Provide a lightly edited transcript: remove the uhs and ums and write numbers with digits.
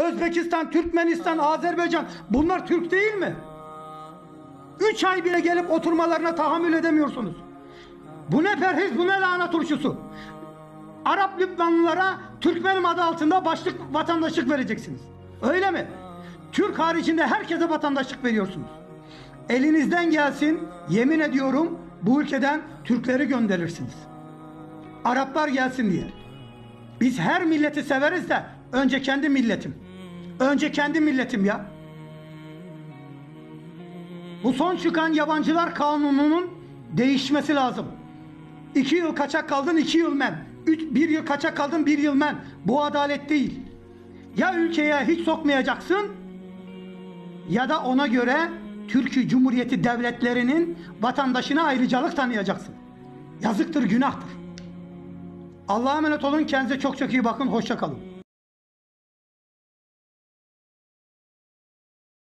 Özbekistan, Türkmenistan, Azerbaycan bunlar Türk değil mi? 3 ay bile gelip oturmalarına tahammül edemiyorsunuz. Bu ne perhiz, bu ne lahana turşusu? Arap Lübnanlılara Türkmenim adı altında vatandaşlık vereceksiniz. Öyle mi? Türk haricinde herkese vatandaşlık veriyorsunuz. Elinizden gelsin, yemin ediyorum bu ülkeden Türkleri gönderirsiniz. Araplar gelsin diye. Biz her milleti severiz de önce kendi milletim. Önce kendi milletim ya. Bu son çıkan yabancılar kanununun değişmesi lazım. 2 yıl kaçak kaldın, 2 yıl men. 1 yıl kaçak kaldın, 1 yıl men. Bu adalet değil. Ya ülkeye hiç sokmayacaksın ya da ona göre Türkiye Cumhuriyeti devletlerinin vatandaşına ayrıcalık tanıyacaksın. Yazıktır, günahtır. Allah'a emanet olun. Kendinize çok çok iyi bakın. Hoşça kalın.